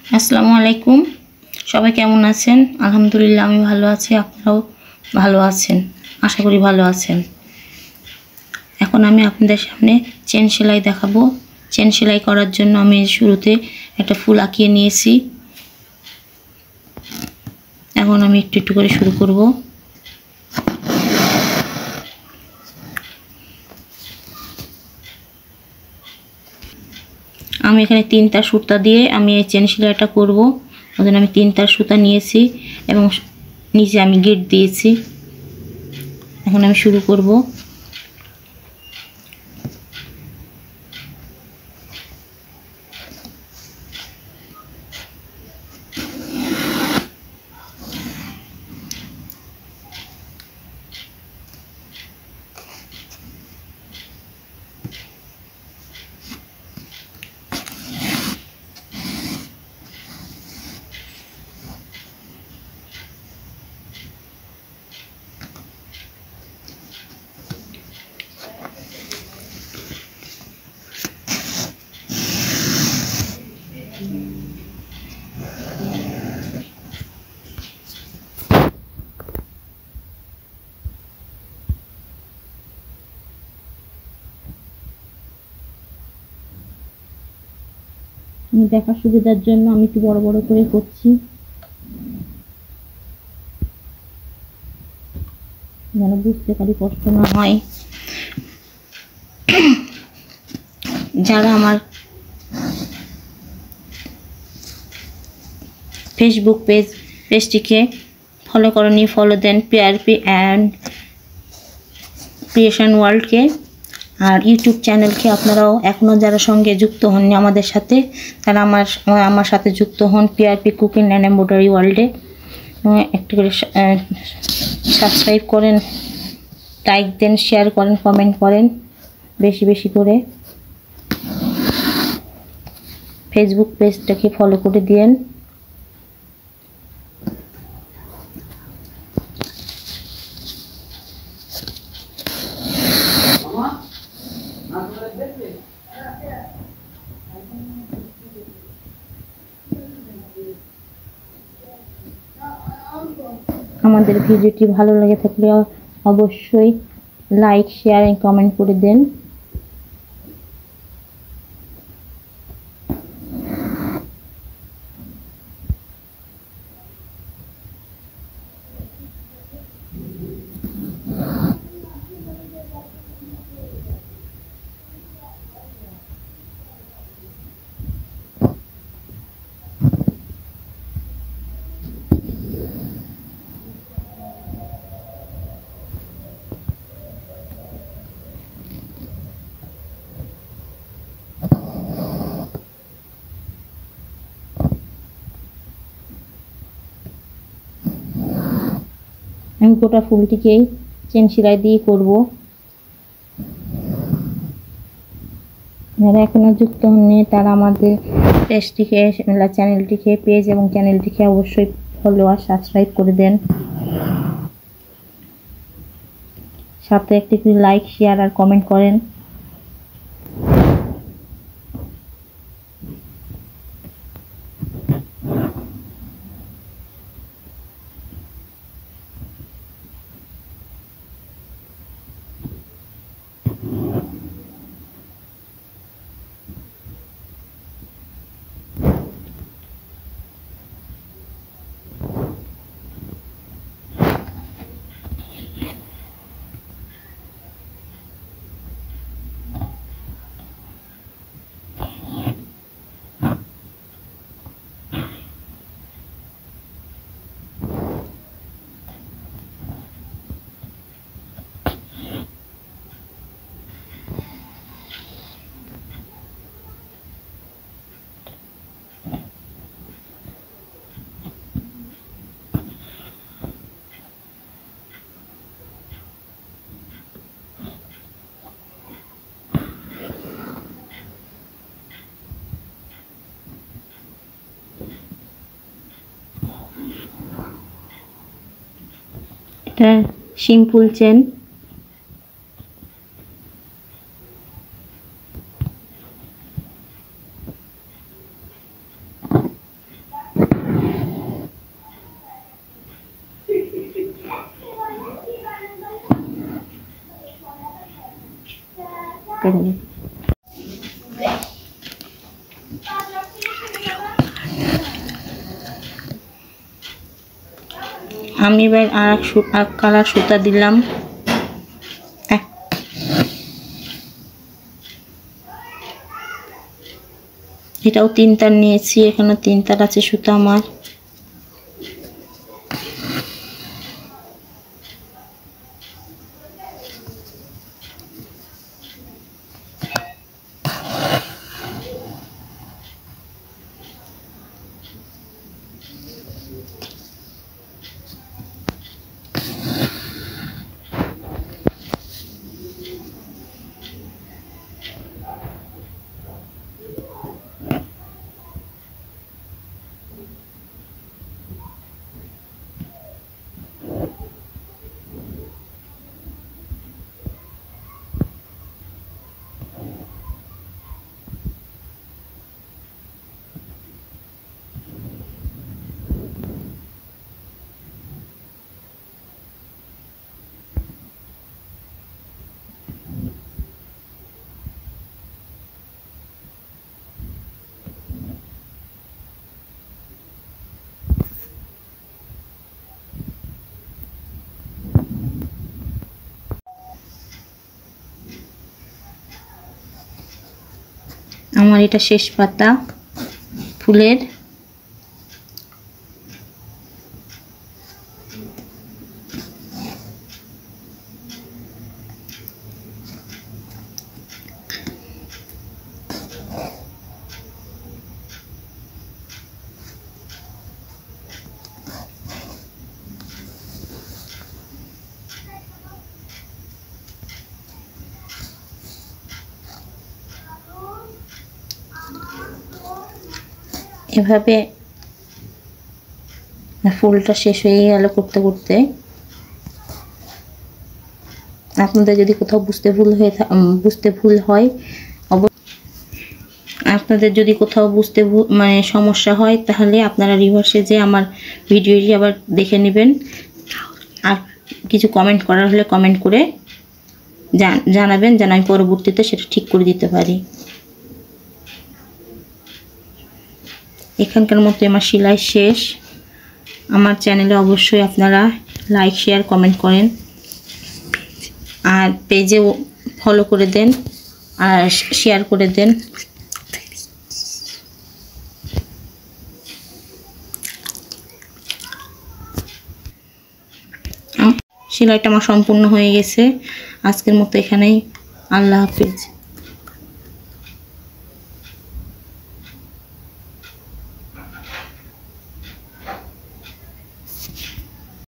আসসালামু আলাইকুম। সবাই কেমন আছেন? আলহামদুলিল্লাহ আমি ভালো আছি, আপনারাও ভালো আছেন, আশা করি ভালো আছেন। এখন আমি আপনাদের সামনে চেন সেলাই দেখাবো। চেন সেলাই করার জন্য আমি শুরুতে একটা ফুল আঁকিয়ে নিয়েছি। এখন আমি একটু একটু করে শুরু করব। আমি এখানে 3টা সুতা দিয়ে আমি এই চেন সেলাইটা করব। ওদের আমি 3টা সুতা নিয়েছি এবং নিচে আমি গিট দিয়েছি। এখন আমি শুরু করব। আমি দেখার সুবিধার জন্য আমি একটু বড় বড় করে করছি, যেন বুঝতে পারি, কষ্ট না হয়। যারা আমার ফেসবুক পেজটিকে ফলো করেনি, ফলো দেন পিআরপি অ্যান্ড ক্রিয়েশন ওয়ার্ল্ডকে। আর ইউটিউব চ্যানেলকে আপনারাও এখনও যারা সঙ্গে যুক্ত হননি আমাদের সাথে, তারা আমার সাথে যুক্ত হন পিআরপি কুকিং অ্যান্ড এমব্রয়ডারি ওয়ার্ল্ডে। একটু করে সাবস্ক্রাইব করেন, লাইক দেন, শেয়ার করেন, কমেন্ট করেন বেশি বেশি করে। ফেসবুক পেজটাকে ফলো করে দিয়েন। আমাদের ভিডিওটি ভালো লেগে থাকলে অবশ্যই লাইক, শেয়ার এবং কমেন্ট করে দেন। আমি গোটা ফুলটিকেই চেন সেলাই দিয়ে করব। যারা এখনো যুক্ত হননি তারা আমাদের পেজ এবং চ্যানেলটিকে অবশ্যই ফলো আর সাবস্ক্রাইব করে দেন। সাথে একটি লাইক, শেয়ার আর কমেন্ট করেন। এটা সিম্পল চেন। আমি এবার আর এক কালার সুতা দিলাম। এটাও 3 তার নিয়েছি, এখানে 3 তার আছে সুতা আমার। আমার এটা শেষ পাতা ফুলের। এভাবে ফুলটা শেষ হয়ে গেল করতে করতে। আপনাদের যদি কোথাও বুঝতে ভুল হয় আপনাদের যদি কোথাও বুঝতে মানে সমস্যা হয়, তাহলে আপনারা রিভার্সে যে আমার ভিডিওটি আবার দেখে নেবেন। আর কিছু কমেন্ট করার হলে কমেন্ট করে জানাবেন, যেন আমি পরবর্তীতে সেটা ঠিক করে দিতে পারি। এখানকার মতো আমার সেলাই শেষ। আমার চ্যানেলে অবশ্যই আপনারা লাইক শেয়ার কমেন্ট করেন, আর পেজে ফলো করে দেন আর শেয়ার করে দেন। সেলাইটা আমার সম্পূর্ণ হয়ে গেছে। আজকের মতো এখানেই, আল্লাহ হাফিজ।